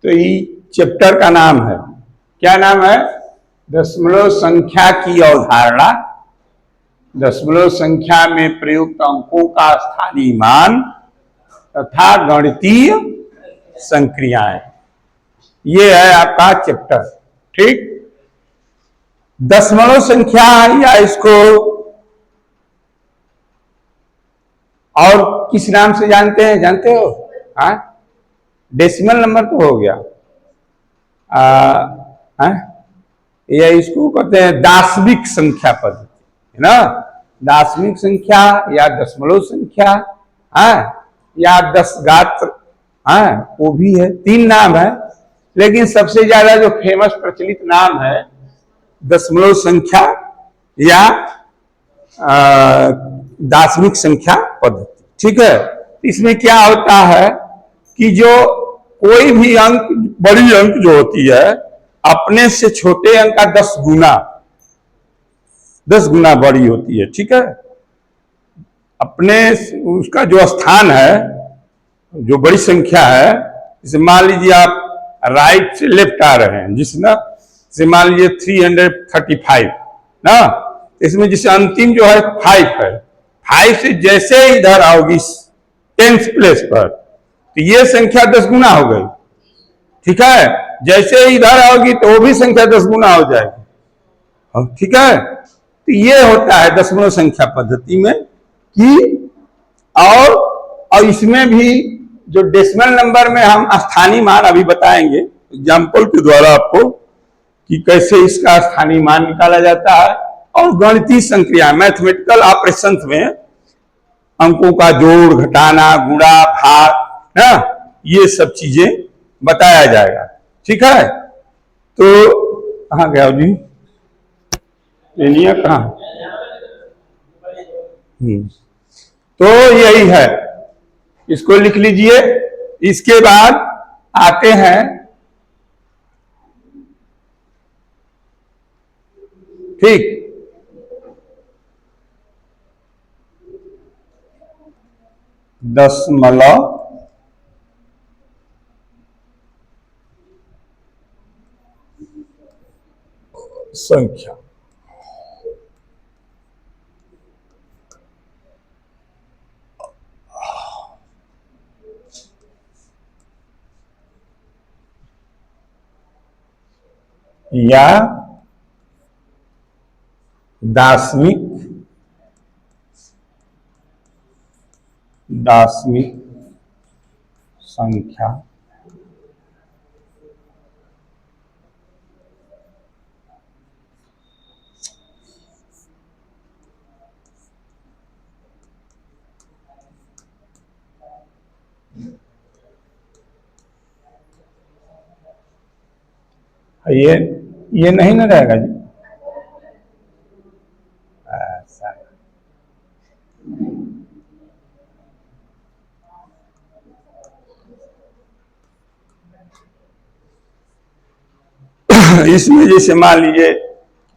तो ये चैप्टर का नाम है, क्या नाम है? दशमलव संख्या की अवधारणा, दशमलव संख्या में प्रयुक्त अंकों का स्थानीय मान तथा गणितीय संक्रियाएं, ये है आपका चैप्टर। ठीक, दशमलव संख्या या इसको और किस नाम से जानते हैं, जानते हो? हाँ, डेसिमल नंबर तो हो गया, या इसको कहते हैं दाशमिक संख्या पद्धति, है ना? दाशमिक संख्या या दशमलव संख्या, या 10 घात, वो भी है। 3 नाम है, लेकिन सबसे ज्यादा जो फेमस प्रचलित नाम है दशमलव संख्या या दाशमिक संख्या पद्धति। ठीक है, इसमें क्या होता है कि जो कोई भी अंक, बड़ी अंक जो होती है, अपने से छोटे अंक का 10 गुना बड़ी होती है। ठीक है, अपने उसका जो स्थान है, जो बड़ी संख्या है, जैसे मान लीजिए आप राइट से लेफ्ट आ रहे हैं, जिसमें से मान लीजिए 335 ना, इसमें जिसे अंतिम जो है 5 है, 5 से जैसे इधर आओगी 10th प्लेस पर, तो ये संख्या 10 गुना हो गई। ठीक है, जैसे इधर आओगी तो वो भी संख्या 10 गुना हो जाएगी। ठीक है, तो ये होता है दशमलव संख्या पद्धति में कि, और इसमें भी जो डेसिमल नंबर में हम स्थानीय मान अभी बताएंगे एग्जाम्पल के द्वारा आपको कि कैसे इसका स्थानीय मान निकाला जाता है, और गणितीय संक्रिया, मैथमेटिकल ऑपरेशन में अंकों का जोड़, घटाना, गुणा, भाग, ना, ये सब चीजें बताया जाएगा। ठीक है, तो कहाँ गया जी? कहाँ? तो यही है, इसको लिख लीजिए। इसके बाद आते हैं ठीक, दशमलव संख्या। या दाशमिक संख्या। ये नहीं ना रहेगा जी, ऐसा। इसमें जैसे मान लीजिए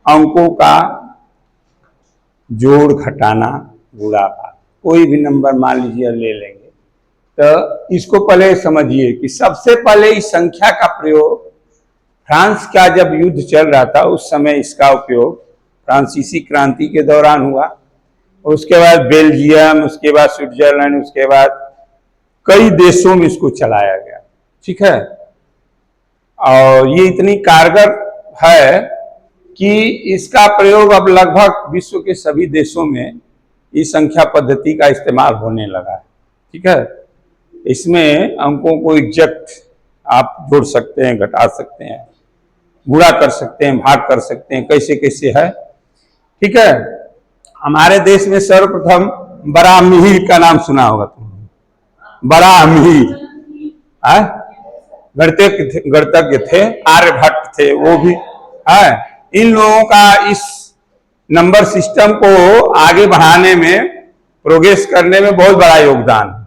अंकों का जोड़, घटाना, गुणा, भाग, कोई भी नंबर मान लीजिए ले लेंगे, तो इसको पहले समझिए कि सबसे पहले इस संख्या का प्रयोग फ्रांस का जब युद्ध चल रहा था उस समय इसका उपयोग फ्रांसीसी क्रांति के दौरान हुआ। उसके बाद बेल्जियम, उसके बाद स्विट्जरलैंड, उसके बाद कई देशों में इसको चलाया गया। ठीक है, और ये इतनी कारगर है कि इसका प्रयोग अब लगभग विश्व के सभी देशों में इस संख्या पद्धति का इस्तेमाल होने लगा है। ठीक है, इसमें अंकों को एग्जैक्ट आप जोड़ सकते हैं, घटा सकते हैं, गुणा कर सकते हैं, भाग कर सकते हैं, कैसे कैसे है। ठीक है, हमारे देश में सर्वप्रथम बराहमीर का नाम सुना होगा तुमने, बराहमीर गणितज्ञ थे, आर्यभट्ट थे, वो भी है। इन लोगों का इस नंबर सिस्टम को आगे बढ़ाने में, प्रोग्रेस करने में बहुत बड़ा योगदान है।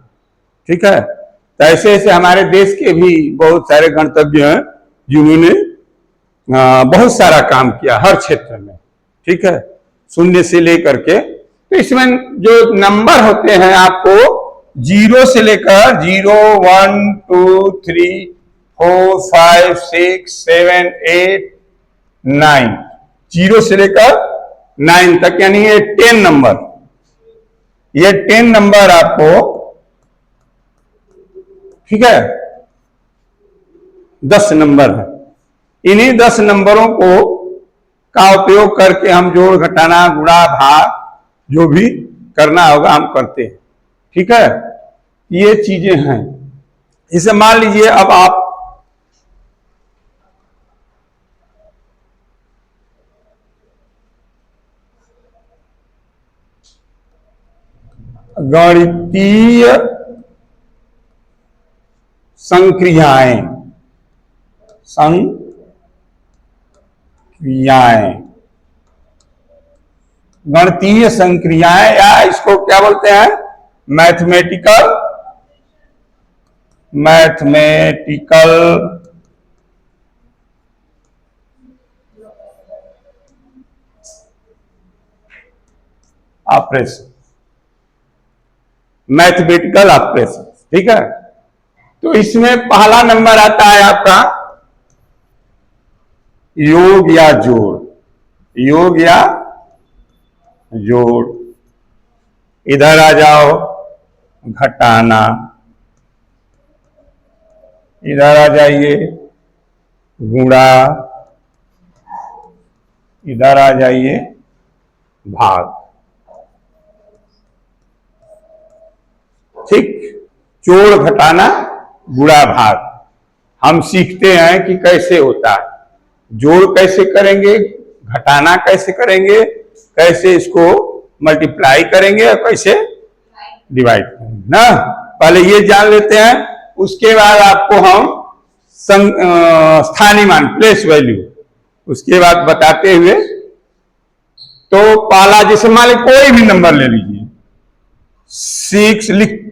ठीक है, तो ऐसे ऐसे हमारे देश के भी बहुत सारे गणितज्ञ हैं जिन्होंने बहुत सारा काम किया हर क्षेत्र में। ठीक है, शून्य से लेकर के, तो इसमें जो नंबर होते हैं आपको 0 से लेकर 0, 1, 2, 3, 4 5 6 7 8 9, 0 से लेकर 9 तक, यानी ये 10 नंबर, ये 10 नंबर आपको, ठीक है, 10 नंबर है। इन्हीं 10 नंबरों को का उपयोग करके हम जोड़, घटाना, गुणा, भाग जो भी करना होगा हम करते हैं, ठीक है। ये चीजें हैं। इसे मान लीजिए अब आप गणितीय संक्रियाएं, गणितीय संक्रियाएं, या इसको क्या बोलते हैं, मैथमेटिकल ऑपरेशन, मैथमेटिकल ऑपरेशन, ठीक है। तो इसमें पहला नंबर आता है आपका योग या जोड़, योग या जोड़। इधर आ जाओ, घटाना, इधर आ जाइए, गुणा, इधर आ जाइए, भाग, ठीक। जोड़, घटाना, गुणा, भाग हम सीखते हैं कि कैसे होता है। जोड़ कैसे करेंगे, घटाना कैसे करेंगे, कैसे इसको मल्टीप्लाई करेंगे और कैसे डिवाइड करेंगे ना, पहले ये जान लेते हैं। उसके बाद आपको हम स्थानीय मान, प्लेस वैल्यू, उसके बाद बताते हुए, तो पहला जैसे मान लीजिए कोई भी नंबर ले लीजिए, 6 लिख,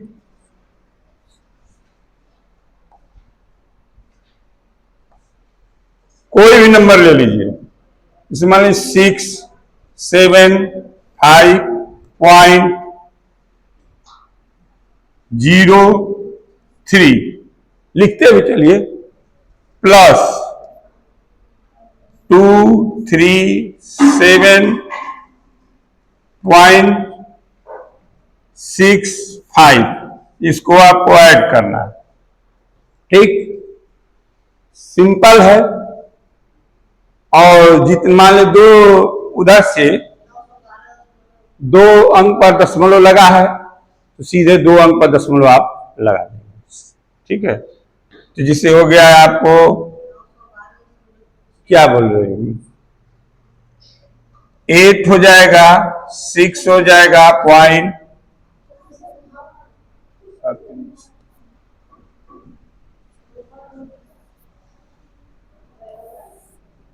कोई भी नंबर ले लीजिए, जैसे मान लीजिए 6 7 5.03 लिखते हुए चलिए, प्लस 237.65, इसको आपको ऐड करना है, ठीक, सिंपल है। और जितना मान लो दो, उधर से 2 अंक पर दशमलव लगा है, तो सीधे 2 अंक पर दशमलव आप लगा देंगे, ठीक है। तो जिससे हो गया है आपको, क्या बोल रहे हैं, 8 हो जाएगा, 6 हो जाएगा, पॉइंट,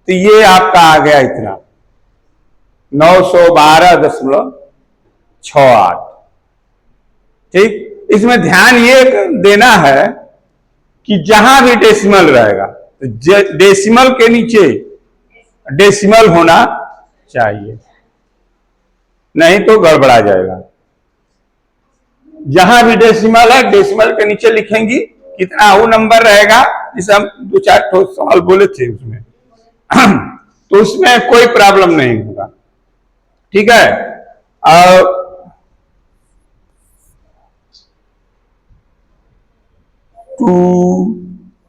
तो ये आपका आ गया इतना 912.68, ठीक। इसमें ध्यान ये देना है कि जहां भी डेसिमल रहेगा, तो डेसिमल के नीचे डेसिमल होना चाहिए, नहीं तो गड़बड़ा जाएगा। जहां भी डेसिमल है, डेसिमल के नीचे लिखेंगी, कितना वो नंबर रहेगा, जिसे हम 2-4 सवाल बोले थे उसमें तो उसमें कोई प्रॉब्लम नहीं होगा, ठीक है। और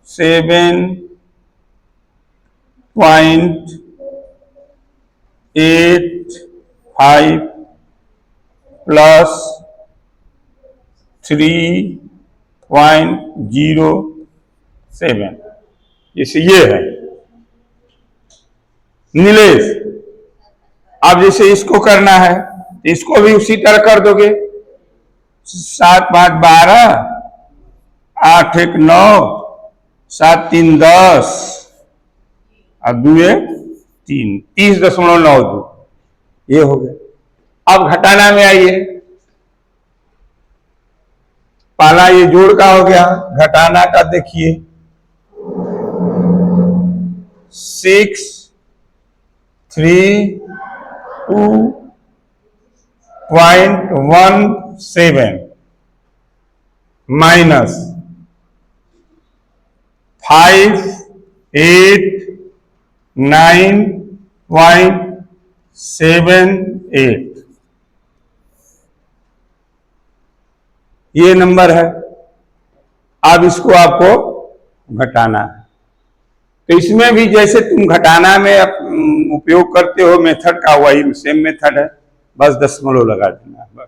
27.85 प्लस 3.07, जैसे ये है नीलेश। अब जैसे इसको करना है, इसको भी उसी तरह कर दोगे, 7 5 12, 8 1 9, 7 3 10 और 2 1 3, 30.92, ये हो गया। अब घटाना में आइए, पहला ये जोड़ का हो गया, घटाना का देखिए, 6 3 2.17 माइनस 589.78 ये नंबर है। अब इसको आपको घटाना है। तो इसमें भी जैसे तुम घटाना में उपयोग करते हो मेथड का, वही सेम मेथड है, बस दशमलव लगा देना है बस।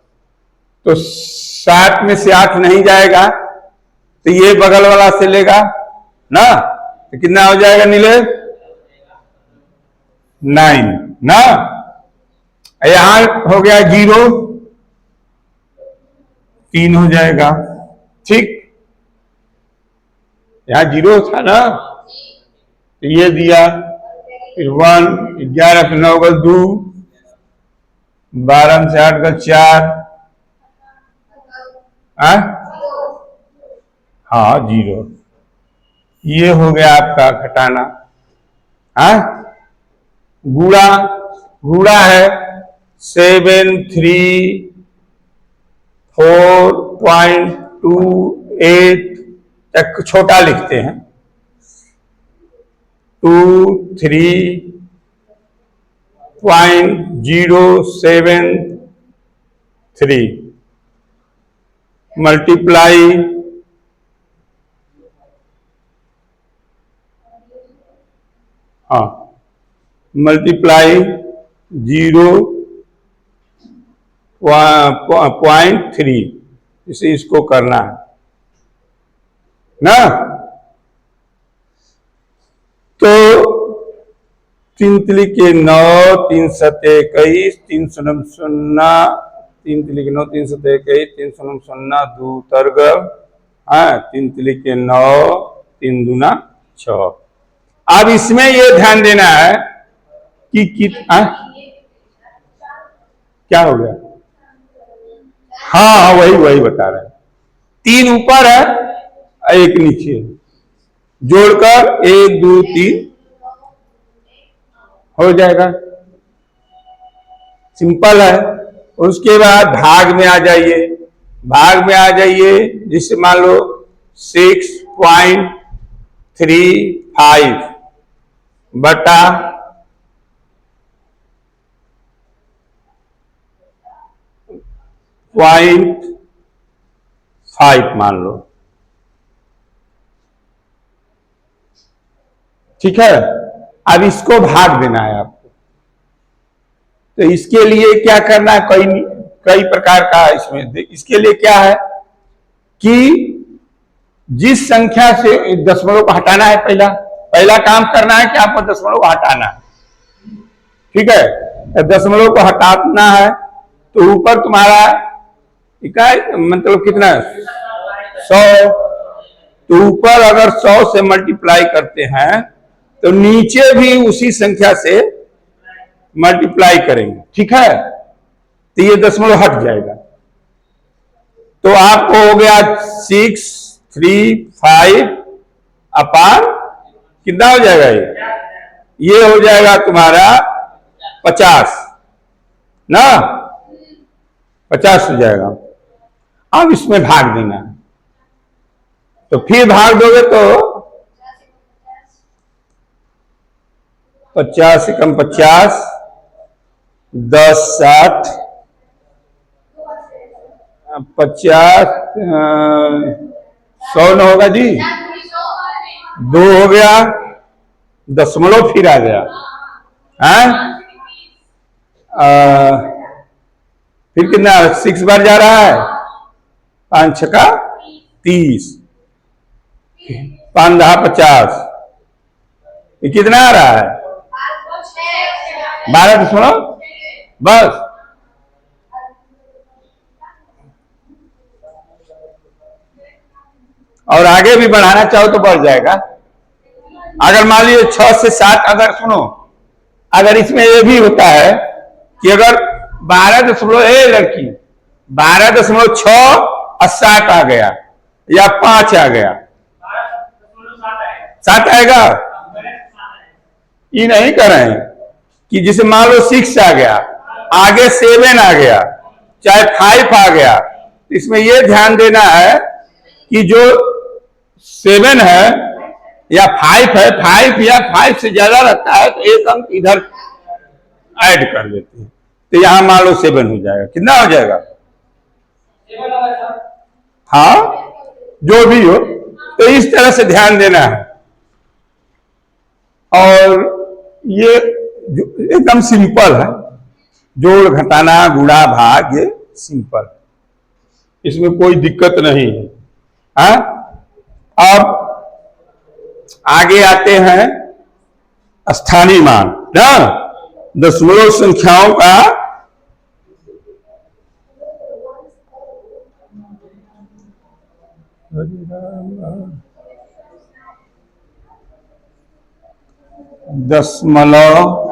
तो 7 में से 8 नहीं जाएगा तो ये बगल वाला से लेगा ना, तो कितना हो जाएगा नीलेश? 9 ना। यहां हो गया 0, 3 हो जाएगा। ठीक, यहां 0 था ना, तो ये दिया, फिर 1, 11 से 9 का 2, 12 से 8 का 4, हाँ 0। ये हो गया आपका घटाना। गुणा, गुणा है 734.28, तक छोटा लिखते हैं, 23.073 मल्टीप्लाई मल्टीप्लाई 0.3, इसे इसको करना है ना। तो 3 तिली के 9, 3 सते 21, 3 शून्य 0, 3 तिली के 9, 3 सते 21, 3 शून्य 0, 2 तर्ग, 3 तिली के 9, 3 दूना 6। अब इसमें ये ध्यान देना है कि क्या हो गया? हाँ वही वही बता रहे हैं, 3 ऊपर है 1 नीचे, जोड़कर 1 2 3 हो जाएगा, सिंपल है। उसके बाद भाग में आ जाइए, भाग में आ जाइए, जिससे मान लो 6.35 बटा 0.5 मान लो, ठीक है। अब इसको भाग देना है आपको। तो इसके लिए क्या करना है, कई प्रकार का इसमें। इसके लिए क्या है कि जिस संख्या से दशमलव को हटाना है, पहला काम करना है कि आपको दशमलव को हटाना है, ठीक है। दशमलव को हटाना है तो ऊपर तुम्हारा इकाई मतलब कितना है 100, तो ऊपर अगर 100 से मल्टीप्लाई करते हैं तो नीचे भी उसी संख्या से मल्टीप्लाई करेंगे, ठीक है। तो ये दशमलव हट जाएगा। तो आपको हो गया 635 अपान कितना हो जाएगा, ये हो जाएगा तुम्हारा 50 ना, 50 हो जाएगा। अब इसमें भाग देना है, तो फिर भाग दोगे तो 50 से कम 50, 10 60, 50 100 न होगा जी, 2 हो गया, दशमलव फिर आ गया, फिर कितना 6 बार जा रहा है, 5 छक्का 30, 5 10 50, ये कितना आ रहा है 12 दशमलव, बस। और आगे भी बढ़ाना चाहो तो बढ़ जाएगा। अगर मान लीजिए 6 से 7, अगर सुनो, अगर इसमें ये भी होता है कि अगर 12.1 लड़की 12.6 और 7 आ गया या 5 आ गया, 7 आएगा, ये नहीं कर रहे हैं कि जैसे मान लो 6 आ गया, आगे 7 आ गया, चाहे 5 आ गया, इसमें यह ध्यान देना है कि जो 7 है या 5 है, 5 या 5 से ज्यादा रहता है तो एक अंक इधर ऐड कर देते हैं, तो यहां मान लो 7 हो जाएगा। कितना हो जाएगा? हाँ, जो भी हो, तो इस तरह से ध्यान देना है। और ये एकदम सिंपल है, जोड़ घटाना गुणा भाग, ये सिंपल, इसमें कोई दिक्कत नहीं है। हाँ, अब आगे आते हैं स्थानीय मान ना, दशमलव संख्याओं का दशमलव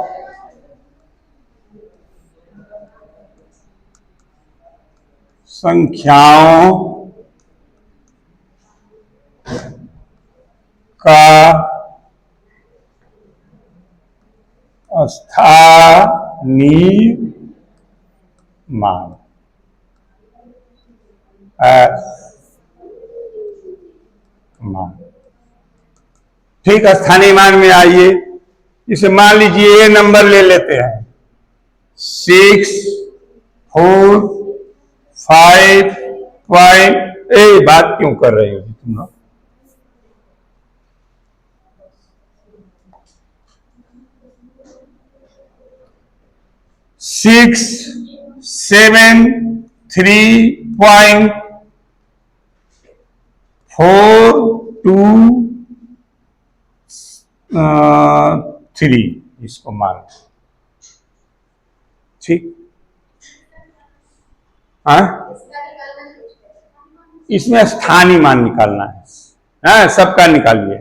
संख्याओं का स्थानीय मान मान। ठीक है, स्थानीय मान में आइए, इसे मान लीजिए ये नंबर ले लेते हैं 6, 4, 5 पॉइंट। बात क्यों कर रहे हो तुम लोग? 6, 7, 3.4, 2, 3 इसको मान। ठीक, हाँ, इसमें स्थानीय मान निकालना है। हाँ, सबका निकालिए,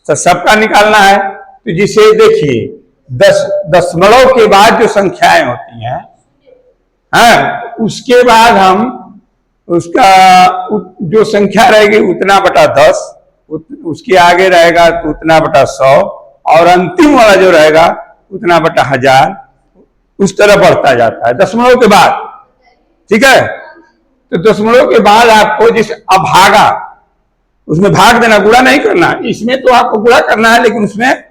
तो सबका निकालना है तो जिसे देखिए दशमलव के बाद जो संख्याएं होती हैं, हाँ, उसके बाद हम उसका जो संख्या रहेगी उतना बटा 10, उसके आगे रहेगा तो उतना बटा 100, और अंतिम वाला जो रहेगा उतना बटा 1000, उस तरह बढ़ता जाता है दशमलव के बाद। ठीक है, तो दशमलव के बाद आपको जैसे अभागा, उसमें भाग देना, गुणा नहीं करना। इसमें तो आपको गुणा करना है, लेकिन उसमें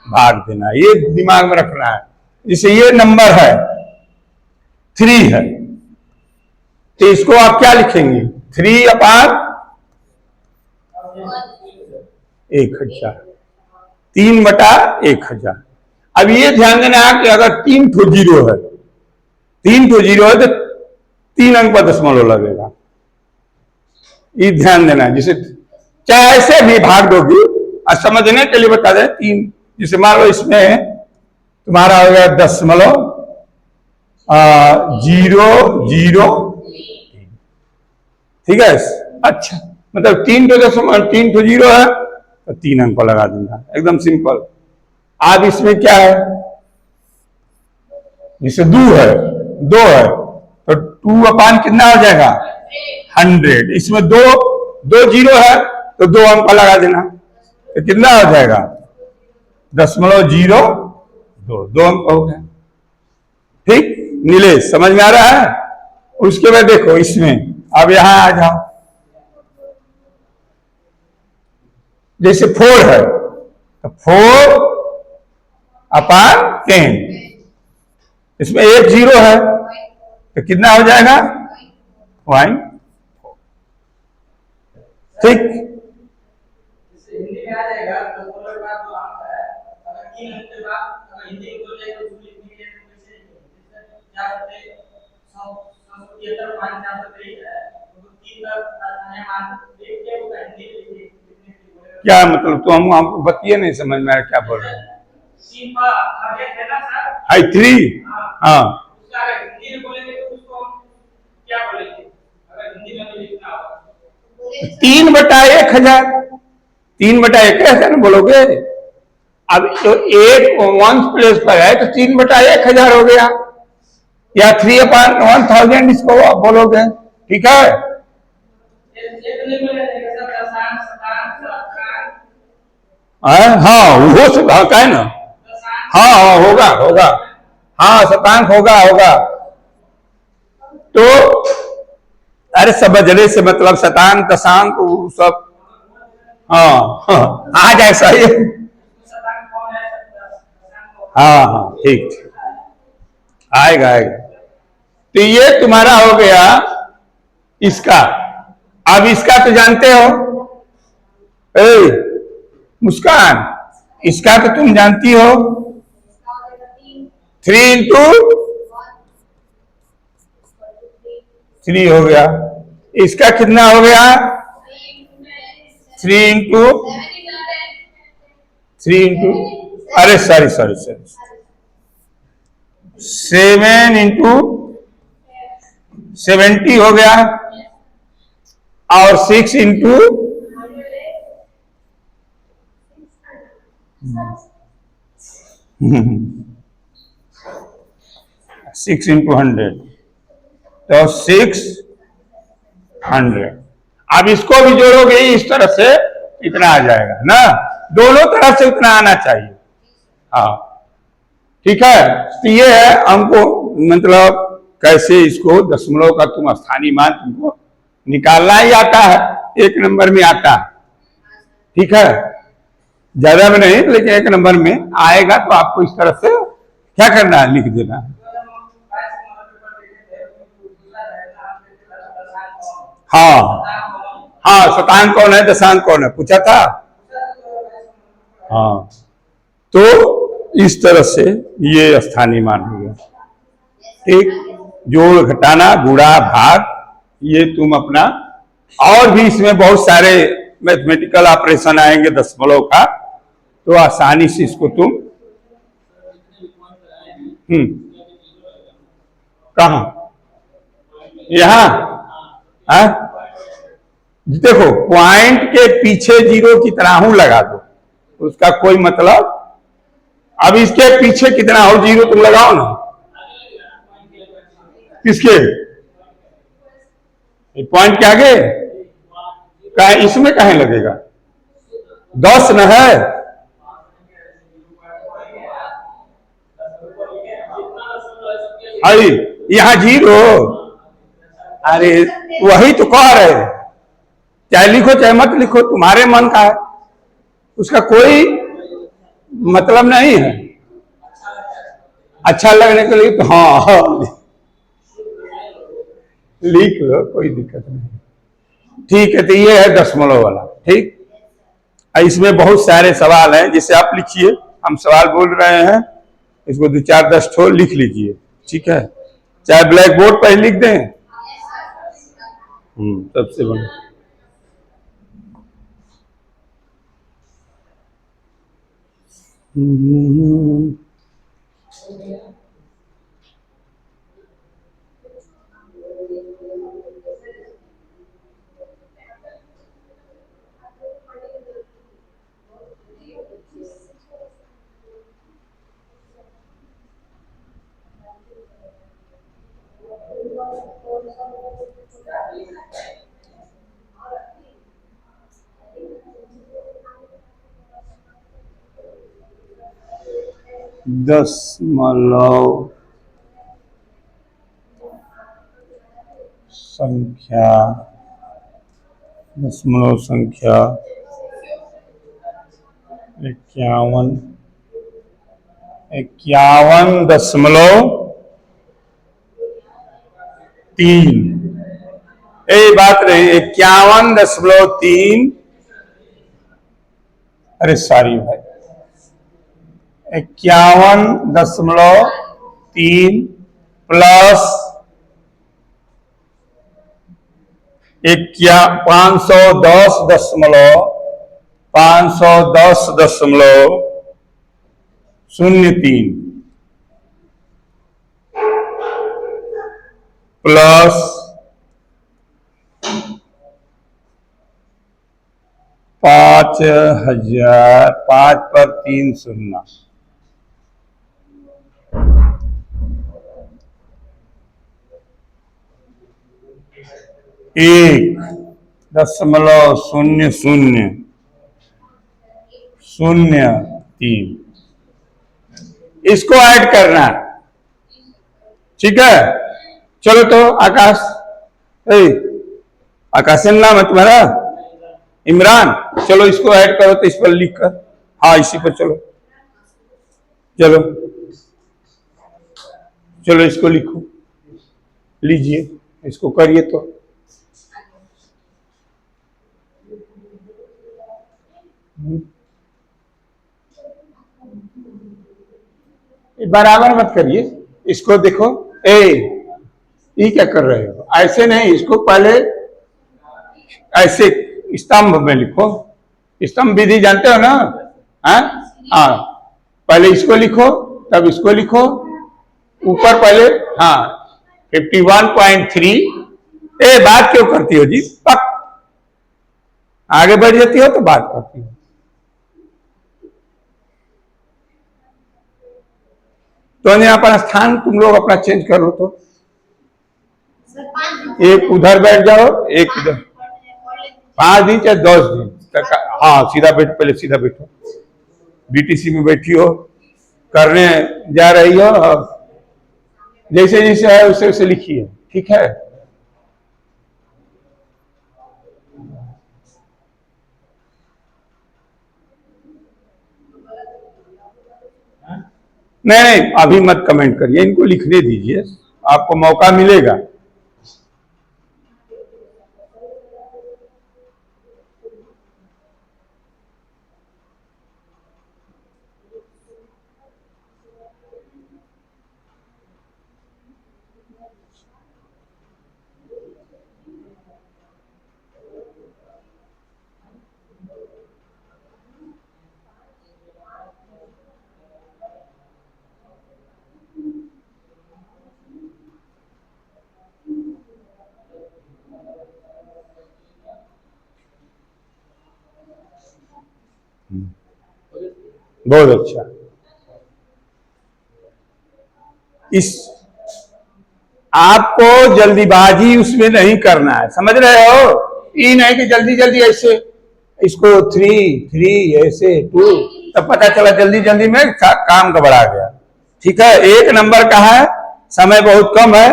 भाग देना, ये दिमाग में रखना है। जैसे ये नंबर है 3 है, तो इसको आप क्या लिखेंगे? 3/1000, 3/1000। अब ये ध्यान देना है कि अगर 3 ठो जीरो है, 3 ठो जीरो है तो 3 अंक पर दशमलव लगेगा, ये ध्यान देना है। जिसे चाहे ऐसे भी भाग दोगी, और समझने के लिए बता दें, 3 जैसे मान लो इसमें तुम्हारा हो गया 0.003। ठीक है, अच्छा, मतलब 3 ठो जीरो है तो 3 अंक को लगा दूंगा, एकदम सिंपल। अब इसमें क्या है, जैसे 2 है तो 2 कितना हो जाएगा? 100। इसमें दो जीरो है तो 2 अंक को लगा देना, तो कितना हो जाएगा? 0.02, 2 अंक हो गया। ठीक, नीलेश समझ में आ रहा है? उसके बाद देखो इसमें, अब यहां आ जाओ, जैसे 4 है तो 4/10, इसमें 1 जीरो है तो कितना हो जाएगा? 1। ठीक, हिंदी में आ जाएगा तो बोलर का जो अंक है, अगर 3 अंक के बाद अगर हिंदी में बोल जाए तो उसमें लिखने के लिए कैसे क्या करते हैं? 173.423 है, तो 3 का नया मान देख के वो हिंदी में लिखने क्या मतलब? तो हम आपको बतिए नहीं समझ में आ रहा क्या बोल रहे हैं। 3 पर आगे है ना सर, हाई 3, हाँ, उसका अगर हिंदी में बोलेंगे तो उसको क्या बोलेंगे? अगर हिंदी में लिखना होगा 3/1000, 3/1000 बोलोगे। अब तो 1 1 प्लेस पर है तो 3/1000 हो गया, या 3/1000 इसको आप बोलोगे। ठीक है, हाँ वो सब का है ना, हाँ होगा, हाँ शतांक होगा। तो अरे समझने से मतलब शतांक दशांक सब, हाँ हाँ, आ जाए सही। हाँ हाँ ठीक ठीक, आएगा आएगा। तो ये तुम्हारा हो गया इसका। अब इसका तो जानते हो, ए मुस्कान, इसका तो तुम जानती हो, 3 हो गया। इसका कितना हो गया? 3 इंटू अरे सॉरी सॉरी सॉरी, 7 इंटू 70 हो गया, और 6 इंटू 100, तो 600। अब इसको भी जोड़ोगे इस तरह से, इतना आ जाएगा ना, दोनों तरफ से उतना आना चाहिए। हाँ ठीक है। तो ये है हमको, मतलब कैसे इसको दशमलव का तुम स्थानीय मान तुमको निकालना ही आता है, 1 नंबर में आता है। ठीक है, ज्यादा में नहीं, लेकिन 1 नंबर में आएगा। तो आपको इस तरह से क्या करना है, लिख देना है। हाँ हाँ, शतांक कौन है, दशांक कौन है, पूछा था। हाँ, तो इस तरह से ये स्थानीय मान हो गया। ठीक, जोड़ घटाना गुणा भाग, ये तुम अपना, और भी इसमें बहुत सारे मैथमेटिकल ऑपरेशन आएंगे दशमलव का, तो आसानी से इसको तुम कहा यहां, देखो पॉइंट के पीछे 0 की तरह लगा दो, उसका कोई मतलब। अब इसके पीछे कितना हो 0 तुम लगाओ ना, किसके पॉइंट के आगे, कहा इसमें कहीं लगेगा, 10 न है। अरे यहाँ 0, अरे वही तो कह रहे, चाहे लिखो चाहे मत लिखो, तुम्हारे मन का है, उसका कोई मतलब नहीं है। अच्छा लगने के लिए तो हाँ लिख लो, कोई दिक्कत नहीं। ठीक है, तो ये है दशमलव वाला। ठीक, इसमें बहुत सारे सवाल हैं, जैसे आप लिखिए, हम सवाल बोल रहे हैं, इसको 2 4 10 ठो लिख लीजिए। ठीक है, चाहे ब्लैक बोर्ड पर लिख दें, सबसे बढ़िया। दशमलव संख्या, दशमलव संख्या 51, 51.3, यही बात रही, 51.3, अरे सॉरी भाई, 51.3 प्लस 510.03 प्लस 5,000, 5 पर 3 शून्य, 1.0003, इसको ऐड करना। ठीक है, चलो तो आकाश, आकाश नाम है तुम्हारा, इमरान चलो इसको ऐड करो तो इस पर लिख कर, हाँ इसी पर चलो, चलो चलो इसको लिखो, लीजिए इसको करिए तो बराबर मत करिए इसको, देखो ये क्या कर रहे हो, ऐसे नहीं, इसको पहले ऐसे स्तंभ में लिखो, स्तंभ विधि जानते हो ना, हाँ पहले इसको लिखो तब इसको लिखो, ऊपर पहले, हाँ 51.3। बात क्यों करती हो जी, पक आगे बढ़ जाती हो तो बात करती हो। तो यहाँ पर स्थान तुम लोग अपना चेंज कर लो, तो एक उधर बैठ जाओ, एक उधर, 5 दिन चाहे 10 दिन तक, हाँ सीधा बैठो, पहले सीधा बैठो, बीटीसी में बैठी हो, करने जा रही हो, जैसे जैसे है उसे उसे लिखिए, ठीक है। नहीं अभी मत कमेंट करिए, इनको लिखने दीजिए, आपको मौका मिलेगा। बहुत अच्छा, इस आपको जल्दीबाजी उसमें नहीं करना है, समझ रहे हो, ये नहीं कि जल्दी जल्दी ऐसे इसको 3 ऐसे 2, तब पता चला जल्दी जल्दी में काम गड़बड़ा गया। ठीक है, 1 नंबर का है, समय बहुत कम है,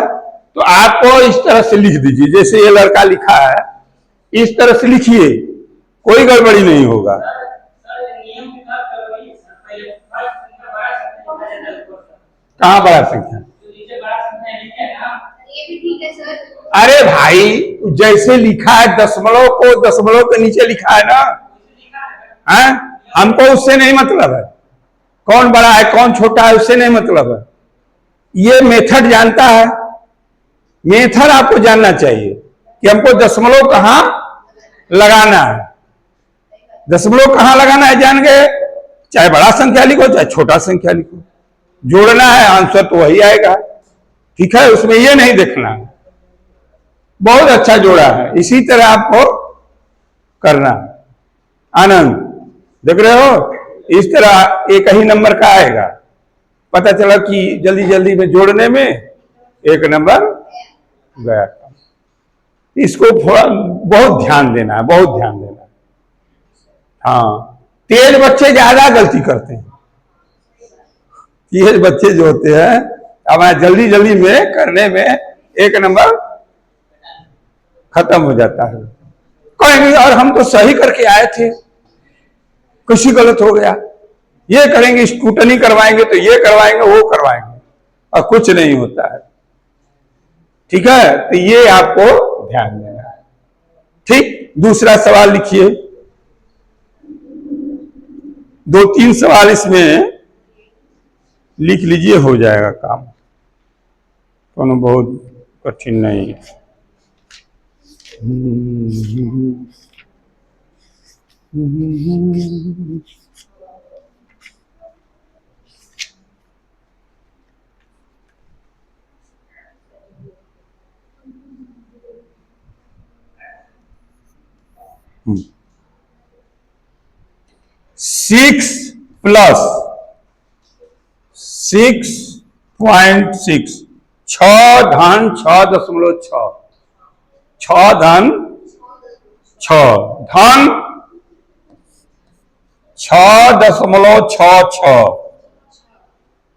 तो आपको इस तरह से लिख दीजिए, जैसे ये लड़का लिखा है इस तरह से लिखिए, कोई गड़बड़ी नहीं होगा। कहाँ बड़ा संख्या, अरे भाई जैसे लिखा है दशमलव को दशमलव के नीचे लिखा है ना, है? हमको उससे नहीं मतलब है, कौन बड़ा है कौन छोटा है उससे नहीं मतलब है, ये मेथड जानता है, मेथड आपको जानना चाहिए कि हमको दशमलव कहाँ लगाना है, दशमलव कहाँ लगाना है जान गए, चाहे बड़ा संख्या लिखो चाहे छोटा संख्या लिखो, जोड़ना है आंसर तो वही आएगा। ठीक है, उसमें ये नहीं देखना, बहुत अच्छा जोड़ा है, इसी तरह आपको करना है। आनंद देख रहे हो, इस तरह एक ही नंबर का आएगा, पता चला कि जल्दी जल्दी में जोड़ने में 1 नंबर गया। इसको थोड़ा बहुत ध्यान देना है, बहुत ध्यान देना है। हाँ, तेज बच्चे ज्यादा गलती करते हैं, तेज बच्चे जो होते हैं हमारे जल्दी जल्दी में करने में 1 नंबर खत्म हो जाता है, कहेंगे और हम तो सही करके आए थे, कुछ गलत हो गया, ये करेंगे स्कूटनी करवाएंगे तो ये करवाएंगे वो करवाएंगे, और कुछ नहीं होता है। ठीक है, तो ये आपको ध्यान देना है। ठीक, दूसरा सवाल लिखिए, 2-3 सवाल इसमें लिख लीजिए, हो जाएगा काम, कोनो बहुत कठिन नहीं है। सिक्स प्लस 6.6, 6 धन 6.6, 6 धन 6 धन 6.66,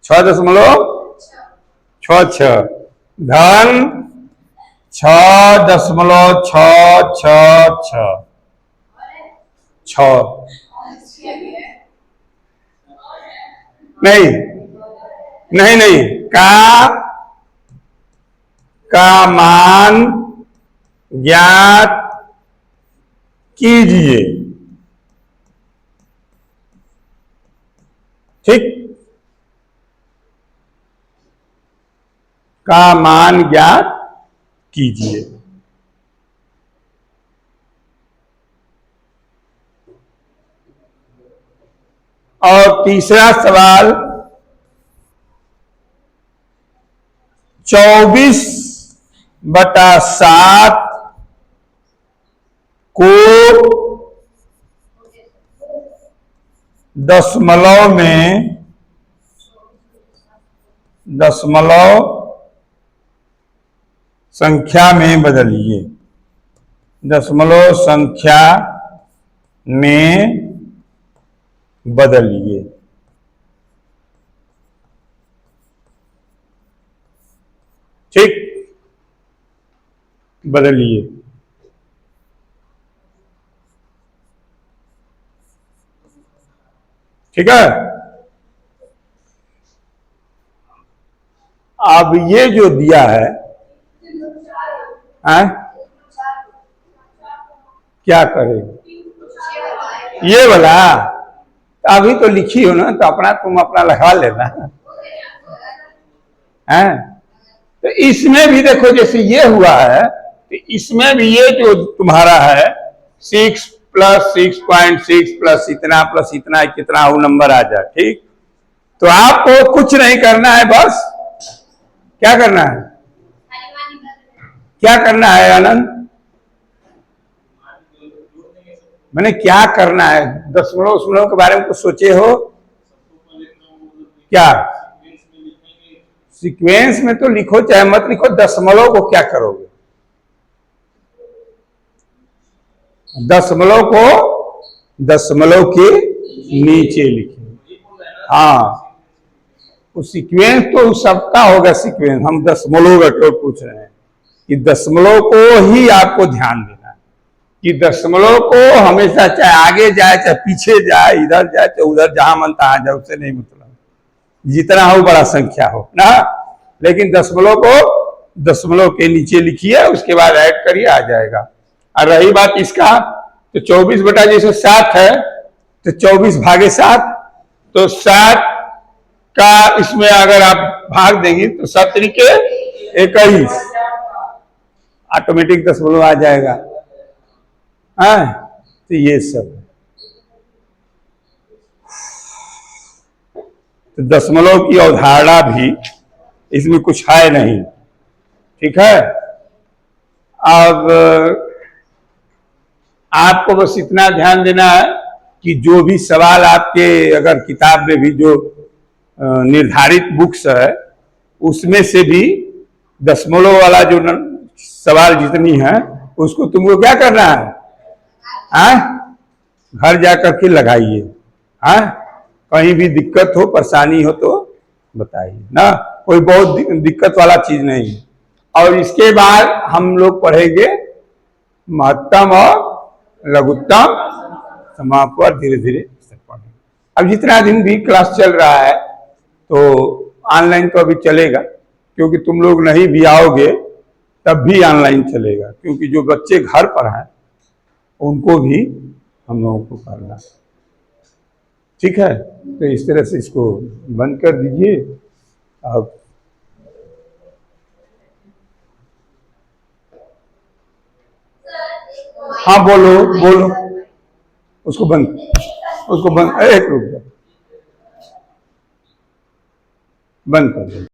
6.66 धन 6.666, 6। नहीं नहीं नहीं, का मान ज्ञात कीजिए। ठीक, का मान ज्ञात कीजिए। और तीसरा सवाल 24/7 को दशमलव संख्या में बदलिए। दशमलव संख्या में बदलिए। ठीक, बदलिए। ठीक है। अब ये जो दिया है, क्या करेगा ये वाला? तो अभी तो लिखी हो ना, तो तुम अपना लगा लेना है। तो इसमें भी देखो, जैसे ये हुआ है, तो इसमें भी ये जो तुम्हारा है 6 + 6.6 प्लस इतना कितना वो नंबर आ जाए। ठीक, तो आपको कुछ नहीं करना है, बस क्या करना है? क्या करना है आनंद? मैंने क्या करना है? दशमलव के बारे में कुछ सोचे हो क्या? सीक्वेंस में तो लिखो चाहे मत लिखो, दशमलव को क्या करोगे? दशमलव को दशमलव के नीचे लिखे। हाँ, वो सीक्वेंस तो सबका होगा सीक्वेंस, हम दशमलव का पूछ रहे हैं कि दशमलव को ही आपको ध्यान देना है कि दशमलव को हमेशा, चाहे आगे जाए चाहे पीछे जाए, इधर जाए चाहे उधर, जहां मन तहां जाए, उससे नहीं मतलब, जितना हो बड़ा संख्या हो ना। लेकिन दशमलव को दशमलव के नीचे लिखिए, उसके बाद ऐड करिए, आ जाएगा। और रही बात इसका, तो 24/7 है, तो 24/7, तो 7 का इसमें अगर आप भाग देंगे तो 7 तरीके 21, ऑटोमेटिक दशमलव आ जाएगा। तो ये सब, तो दशमलव की अवधारणा भी इसमें कुछ है नहीं। ठीक है। अब आपको बस इतना ध्यान देना है कि जो भी सवाल आपके अगर किताब में भी जो निर्धारित बुक्स है, उसमें से भी दशमलव वाला जो सवाल जितनी है, उसको तुमको क्या करना है? घर जाकर के लगाइए। कहीं भी दिक्कत हो, परेशानी हो तो बताइए ना, कोई बहुत दिक्कत वाला चीज नहीं है। और इसके बाद हम लोग पढ़ेंगे महत्तम और लघुत्तम समाप्त पर, धीरे धीरे पढ़ेंगे। अब जितना दिन भी क्लास चल रहा है, तो ऑनलाइन तो अभी चलेगा, क्योंकि तुम लोग नहीं भी आओगे तब भी ऑनलाइन चलेगा, क्योंकि जो बच्चे घर पर हैं उनको भी हम लोगों को करना। ठीक है, तो इस तरह से इसको बंद कर दीजिए। अब हाँ, बोलो उसको बंद, एक रुक जाओ, बंद कर दो।